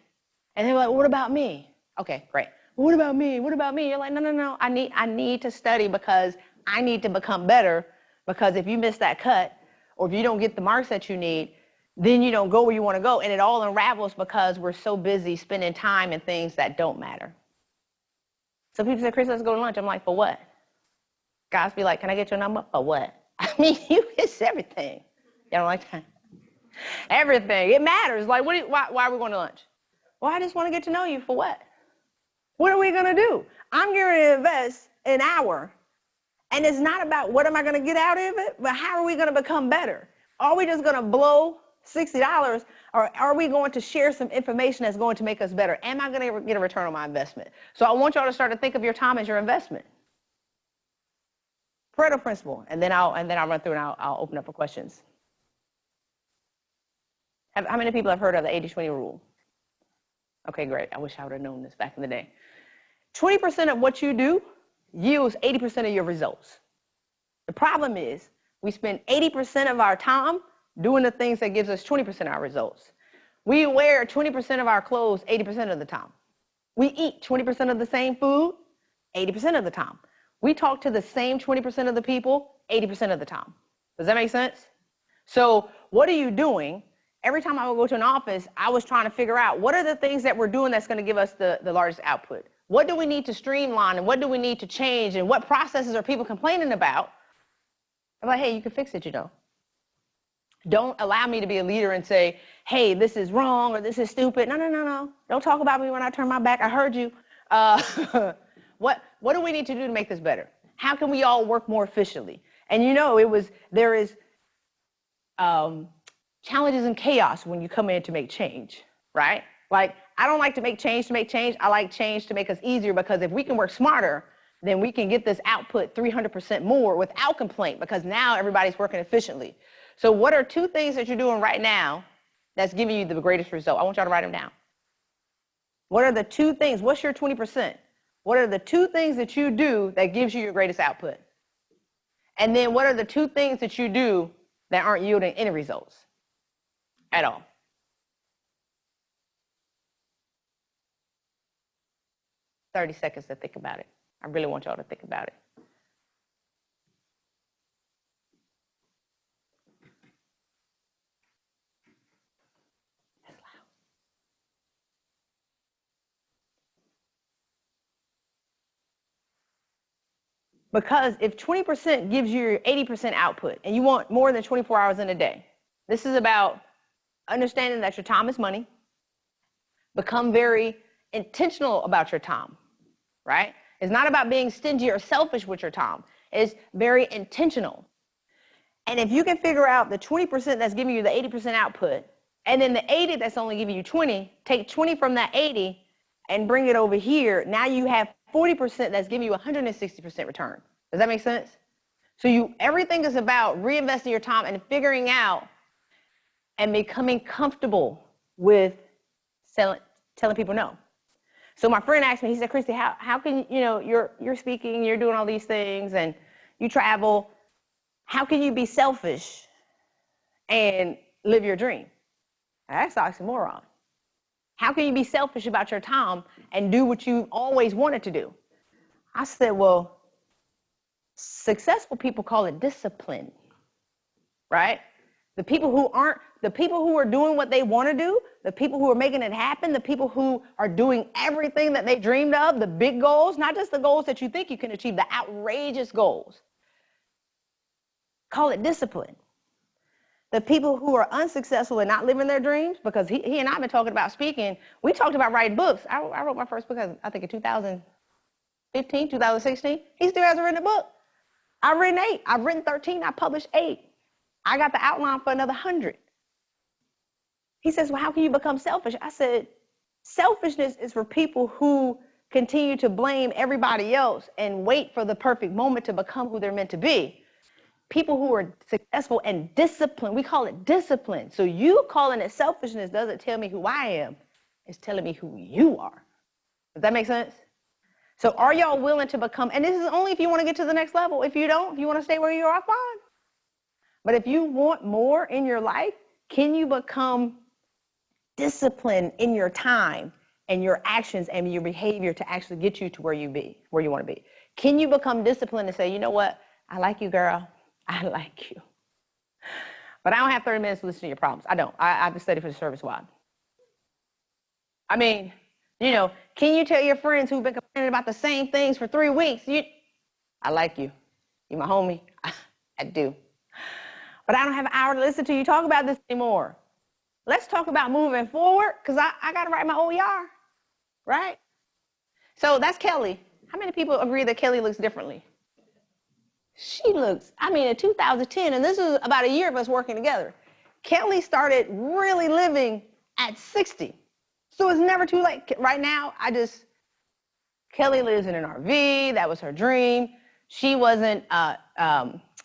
[SPEAKER 2] And they're like, what about me? Okay, great. Well, what about me? What about me? You're like, no. I need to study because I need to become better. Because if you miss that cut, or if you don't get the marks that you need, then you don't go where you want to go. And it all unravels because we're so busy spending time in things that don't matter. So people say, Chris, let's go to lunch. I'm like, for what? Guys be like, can I get your number? For what? I mean, you miss everything. Y'all don't like that? Everything. It matters. Like, why are we going to lunch? Well, I just want to get to know you. For what? What are we going to do? I'm going to invest an hour. And it's not about what am I going to get out of it, but how are we going to become better? Are we just going to blow $60, or are we going to share some information that's going to make us better? Am I going to get a return on my investment? So I want y'all to start to think of your time as your investment. Pareto principle, and then I'll run through and I'll open up for questions. How many people have heard of the 80-20 rule? Okay, great. I wish I would have known this back in the day. 20% of what you do yields 80% of your results. The problem is we spend 80% of our time doing the things that gives us 20% of our results. We wear 20% of our clothes 80% of the time. We eat 20% of the same food 80% of the time. We talk to the same 20% of the people 80% of the time. Does that make sense? So what are you doing? Every time I would go to an office, I was trying to figure out what are the things that we're doing that's going to give us the largest output. What do we need to streamline, and what do we need to change, and what processes are people complaining about? I'm like, hey, you can fix it, you know. Don't allow me to be a leader and say, hey, this is wrong or this is stupid. No. Don't talk about me when I turn my back. I heard you. What do we need to do to make this better? How can we all work more efficiently? And you know, there is challenges and chaos when you come in to make change, right? Like, I don't like to make change to make change. I like change to make us easier, because if we can work smarter, then we can get this output 300% more without complaint, because now everybody's working efficiently. So what are 2 things that you're doing right now that's giving you the greatest result? I want y'all to write them down. What are the 2 things? What's your 20%? what are the 2 things that you do that gives you your greatest output? And then what are the 2 things that you do that aren't yielding any results at all? "30 seconds to think about it." I really want y'all to think about it. Because if 20% gives you your 80% output and you want more than 24 hours in a day, this is about understanding that your time is money. Become very intentional about your time, right? It's not about being stingy or selfish with your time. It's very intentional. And if you can figure out the 20% that's giving you the 80% output, and then the 80 that's only giving you 20, take 20 from that 80 and bring it over here. Now you have 40% that's giving you 160% return. Does that make sense? So everything is about reinvesting your time and figuring out and becoming comfortable with telling people no. So my friend asked me, he said, "Christy, how can, you're speaking, you're doing all these things and you travel. How can you be selfish and live your dream?" That's oxymoron. How can you be selfish about your time and do what you always wanted to do? I said, well, successful people call it discipline, right? The people who are doing what they want to do, the people who are making it happen, the people who are doing everything that they dreamed of, the big goals, not just the goals that you think you can achieve, the outrageous goals. Call it discipline. The people who are unsuccessful and not living their dreams, because he and I have been talking about speaking. We talked about writing books. I wrote my first book, I think in 2015, 2016. He still hasn't written a book. I've written 8. I've written 13. I published 8. I got the outline for another 100. He says, well, how can you become selfish? I said, selfishness is for people who continue to blame everybody else and wait for the perfect moment to become who they're meant to be. People who are successful and disciplined, we call it discipline. So you calling it selfishness doesn't tell me who I am. It's telling me who you are. Does that make sense? So are y'all willing to become, and this is only if you want to get to the next level. If you don't, if you want to stay where you are, fine. But if you want more in your life, can you become disciplined in your time and your actions and your behavior to actually get you to where you want to be? Can you become disciplined and say, you know what? I like you, girl. I like you. But I don't have 30 minutes to listen to your problems. I don't. I have to study for the service squad. I mean, can you tell your friends who've been complaining about the same things for 3 weeks, I like you. You my homie. I do. But I don't have an hour to listen to you talk about this anymore. Let's talk about moving forward, because I got to write my OER, right? So that's Kelly. How many people agree that Kelly looks differently? She looks, in 2010, and this is about a year of us working together. Kelly started really living at 60. So it's never too late. Right now, Kelly lives in an RV. That was her dream. She wasn't,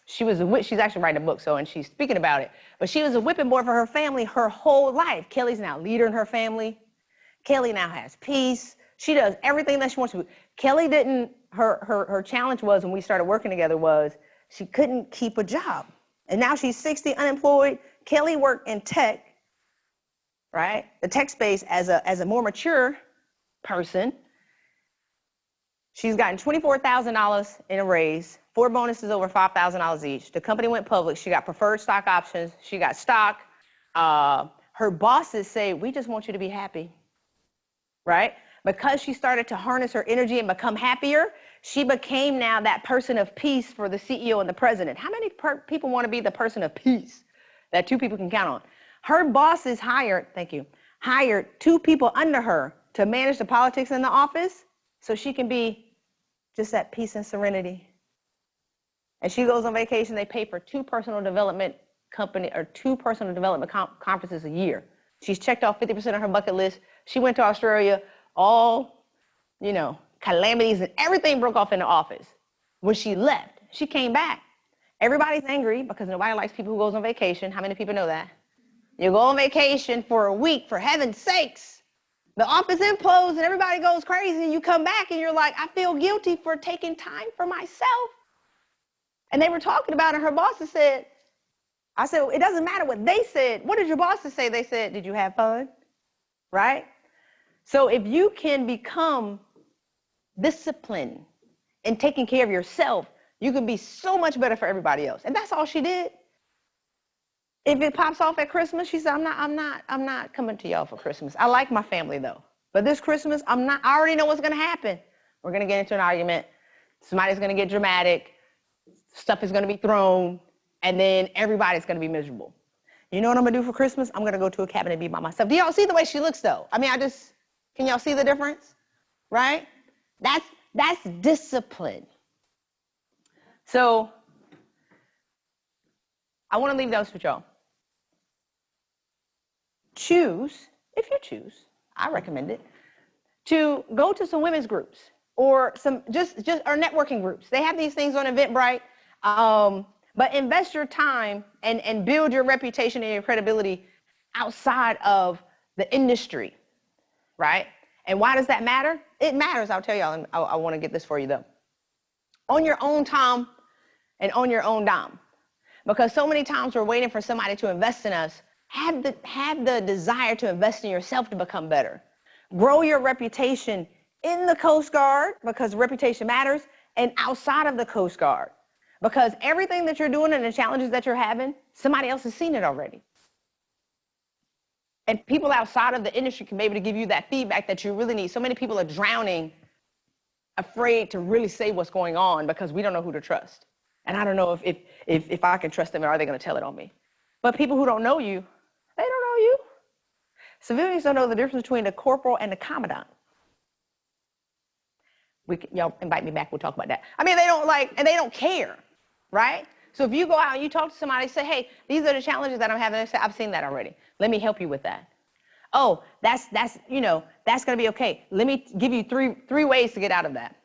[SPEAKER 2] she's actually writing a book, and she's speaking about it. But she was a whipping boy for her family her whole life. Kelly's now a leader in her family. Kelly now has peace. She does everything that she wants to do. Kelly didn't, her challenge was when we started working together was she couldn't keep a job. And now she's 60, unemployed. Kelly worked in tech, right? The tech space as a more mature person. She's gotten $24,000 in a raise, 4 bonuses over $5,000 each. The company went public. She got preferred stock options. She got stock. Her bosses say, we just want you to be happy, right? Because she started to harness her energy and become happier, she became now that person of peace for the CEO and the president. How many people want to be the person of peace that 2 people can count on? Her bosses hired 2 people under her to manage the politics in the office so she can be just that peace and serenity. And she goes on vacation, they pay for 2 personal development conferences a year. She's checked off 50% of her bucket list. She went to Australia, all, calamities and everything broke off in the office. When she left, she came back. Everybody's angry because nobody likes people who goes on vacation. How many people know that? You go on vacation for a week, for heaven's sakes. The office implodes and everybody goes crazy and you come back and you're like, I feel guilty for taking time for myself. And they were talking about it. Her bosses said, I said, it doesn't matter what they said. What did your bosses say? They said, did you have fun? Right? So if you can become disciplined in taking care of yourself, you can be so much better for everybody else. And that's all she did. If it pops off at Christmas, she said, I'm not coming to y'all for Christmas. I like my family though. But this Christmas, I already know what's going to happen. We're going to get into an argument. Somebody's going to get dramatic. Stuff is going to be thrown. And then everybody's going to be miserable. You know what I'm going to do for Christmas? I'm going to go to a cabin and be by myself. Do y'all see the way she looks though? I mean, can y'all see the difference? Right? That's discipline. So I want to leave those with y'all. Choose, if you choose, I recommend it, to go to some women's groups or some just or networking groups. They have these things on Eventbrite, but invest your time and build your reputation and your credibility outside of the industry, right? And why does that matter? It matters, I'll tell y'all, and I want to get this for you though. On your own time and on your own dime. Because so many times we're waiting for somebody to invest in us. Have the desire to invest in yourself to become better. Grow your reputation in the Coast Guard because reputation matters, and outside of the Coast Guard. Because everything that you're doing and the challenges that you're having, somebody else has seen it already. And people outside of the industry can be able to give you that feedback that you really need. So many people are drowning, afraid to really say what's going on because we don't know who to trust. And I don't know if I can trust them, or are they going to tell it on me? But people who don't know you, they don't know you. Civilians don't know the difference between a corporal and a commandant. Y'all invite me back, we'll talk about that. I mean, they don't care, right? So if you go out and you talk to somebody, say, hey, these are the challenges that I'm having. They say, I've seen that already. Let me help you with that. Oh, that's going to be okay. Let me give you three ways to get out of that.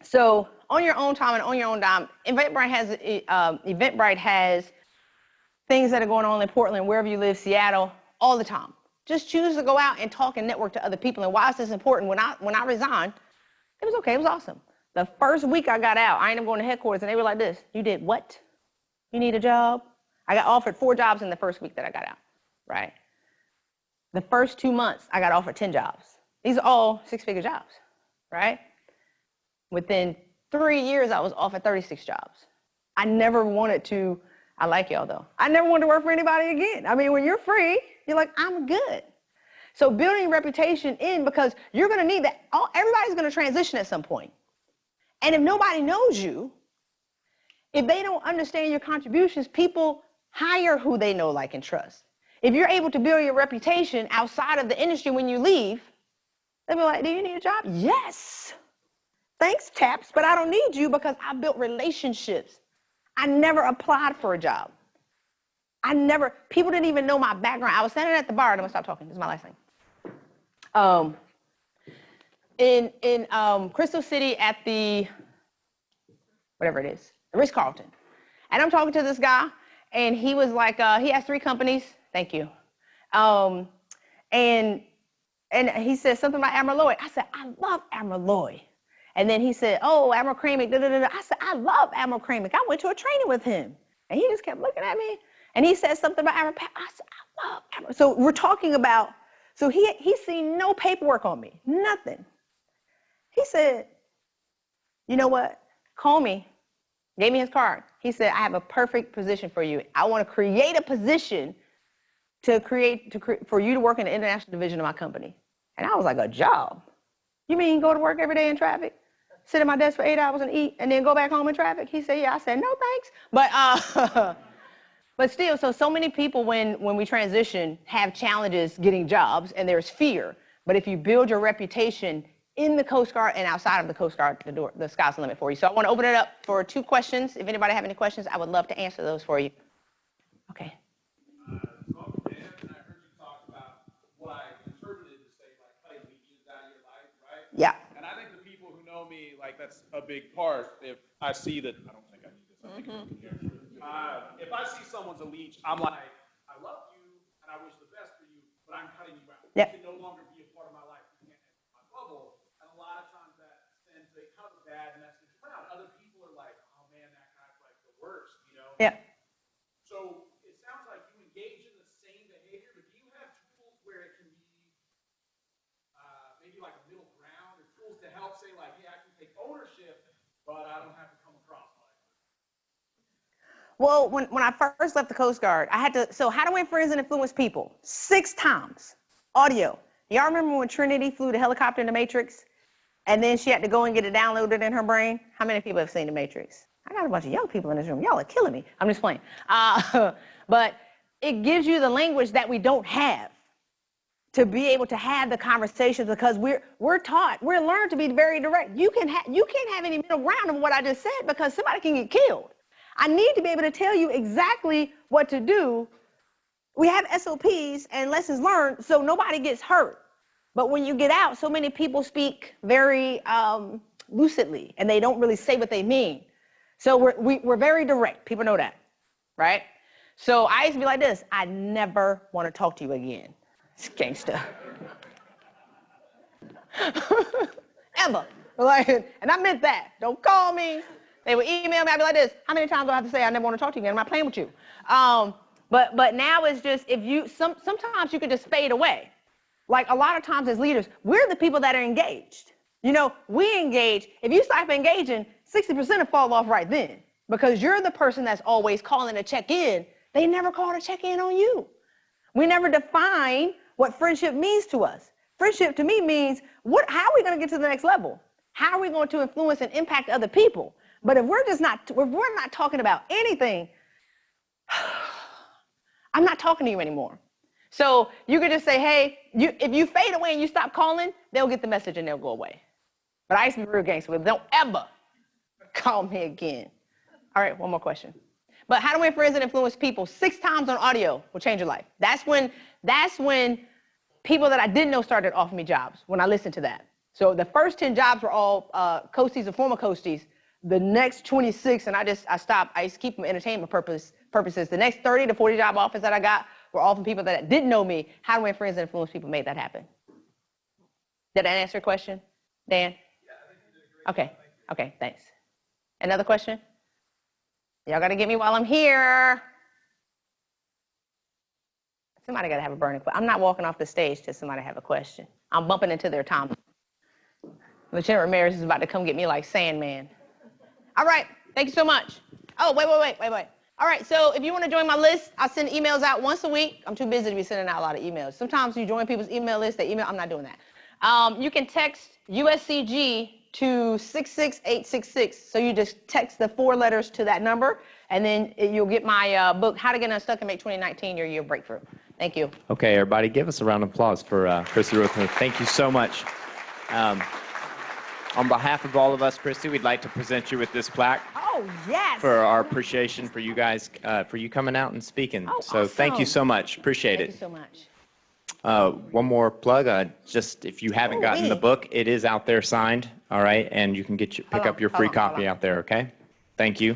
[SPEAKER 2] So on your own time and on your own dime, Eventbrite has things that are going on in Portland, wherever you live, Seattle, all the time. Just choose to go out and talk and network to other people. And why is this important? When I resigned, it was okay. It was awesome. The first week I got out, I ended up going to headquarters, and they were like this. You did what? You need a job? I got offered 4 jobs in the first week that I got out, right? The first 2 months, I got offered 10 jobs. These are all 6-figure jobs, right? Within 3 years, I was offered 36 jobs. I never wanted to. I like y'all though. I never wanted to work for anybody again. I mean, when you're free, you're like, I'm good. So building reputation because you're going to need that. Everybody's going to transition at some point. And if nobody knows you, if they don't understand your contributions, people hire who they know, like, and trust. If you're able to build your reputation outside of the industry when you leave, they'll be like, do you need a job? Yes. Thanks, Taps, but I don't need you because I built relationships. I never applied for a job. People didn't even know my background. I was standing at the bar, and I'm going to stop talking. This is my last thing. In Crystal City at the, whatever it is, the Ritz-Carlton. And I'm talking to this guy, and he was like, he has 3 companies. Thank you. And he said something about Admiral Lloyd. I said, I love Admiral Lloyd. And then he said, oh, Admiral Kramick, da, da, da, da. I said, I love Admiral Kramick. I went to a training with him. And he just kept looking at me. And he said something about Admiral Pat. I said, I love Admiral. So we're talking about, so he's seen no paperwork on me, nothing. He said, you know what? Call me. Gave me his card. He said, I have a perfect position for you. I want to create a position for you to work in the international division of my company. And I was like, a job? You mean go to work every day in traffic? Sit at my desk for 8 hours and eat, and then go back home in traffic? He said, yeah. I said, no, thanks. But still, so many people, when we transition, have challenges getting jobs, and there's fear. But if you build your reputation in the Coast Guard and outside of the Coast Guard, the sky's the limit for you. So I want to open it up for 2 questions. If anybody have any questions, I would love to answer those for you. Okay.
[SPEAKER 3] So I heard you talk about what I interpreted to say, like, cutting leeches out of your life, right?
[SPEAKER 2] Yeah.
[SPEAKER 3] And I think the people who know me, like, that's a big part. If I see that, I don't think I need this. I think I can hear. If I see someone's a leech, I'm like, I love you and I wish the best for you, but I'm cutting you out.
[SPEAKER 2] Yep.
[SPEAKER 3] You can no longer be a part of bad message around. Other people are like, oh man, that guy's like the worst, you know?
[SPEAKER 2] Yeah.
[SPEAKER 3] So it sounds like you engage in the same behavior, but do you have tools where it can be maybe like a middle ground, or tools to help say like, hey, I can take ownership, but I don't have to come across like.
[SPEAKER 2] Well, when I first left the Coast Guard, I had to, so how to win friends and influence people, 6 times, audio. Y'all remember when Trinity flew the helicopter in the Matrix? And then she had to go and get it downloaded in her brain? How many people have seen the Matrix? I got a bunch of young people in this room. Y'all are killing me. I'm just playing. But it gives you the language that we don't have to be able to have the conversations, because we're learned to be very direct. You can't have any middle ground of what I just said, because somebody can get killed. I need to be able to tell you exactly what to do. We have SOPs and lessons learned so nobody gets hurt. But when you get out, so many people speak very lucidly, and they don't really say what they mean. So we're very direct. People know that, right? So I used to be like this. I never want to talk to you again. It's gangster. Ever. Like, and I meant that. Don't call me. They would email me. I'd be like this. How many times do I have to say I never want to talk to you again? I'm not playing with you. But now it's just, if you, sometimes you could just fade away. Like a lot of times as leaders, we're the people that are engaged. You know, we engage. If you stop engaging, 60% will fall off right then, because you're the person that's always calling to check in. They never call to check in on you. We never define what friendship means to us. Friendship to me means, how are we going to get to the next level? How are we going to influence and impact other people? But if we're not talking about anything, I'm not talking to you anymore. So you could just say, hey, if you fade away and you stop calling, they'll get the message and they'll go away. But I used to be real gangster with, don't ever call me again. All right, one more question. But how to win friends and influence people 6 times on audio will change your life. That's when people that I didn't know started offering me jobs, when I listened to that. So the first 10 jobs were all coasties or former coasties. The next 26, and I stopped. I used to keep them for entertainment purposes. The next 30 to 40 job offers that I got were all from people that didn't know me. How to win friends and influence people made that happen. Did I answer your question, Dan?
[SPEAKER 3] Yeah, I think you did a great job.
[SPEAKER 2] Okay, thanks. Another question? Y'all got to get me while I'm here. Somebody got to have a burning question. I'm not walking off the stage till somebody have a question. I'm bumping into their time. Lieutenant Ramirez is about to come get me like Sandman. All right, thank you so much. Oh, wait. All right, so if you want to join my list, I send emails out once a week. I'm too busy to be sending out a lot of emails. Sometimes you join people's email list, they email, I'm not doing that. You can text USCG to 66866. So you just text the 4 letters to that number, and then you'll get my book, How to Get Unstuck and Make 2019 Your Year of Breakthrough. Thank you.
[SPEAKER 1] Okay, everybody, give us a round of applause for Christy Rutherford. Thank you so much. On behalf of all of us, Christy, we'd like to present you with this plaque.
[SPEAKER 2] Oh, yes.
[SPEAKER 1] For our appreciation for you guys, for you coming out and speaking.
[SPEAKER 2] Oh,
[SPEAKER 1] so thank you so much. Appreciate it.
[SPEAKER 2] Thank you so much.
[SPEAKER 1] One more plug. Just if you haven't gotten the book, it is out there signed. All right, and you can pick up your free copy out there. Okay. Thank you.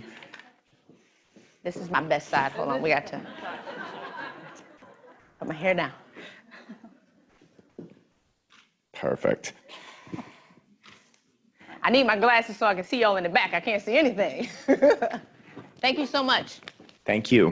[SPEAKER 2] This is my best side. Hold on, we got to put my hair down.
[SPEAKER 1] Perfect.
[SPEAKER 2] I need my glasses so I can see y'all in the back. I can't see anything. Thank you so much.
[SPEAKER 1] Thank you.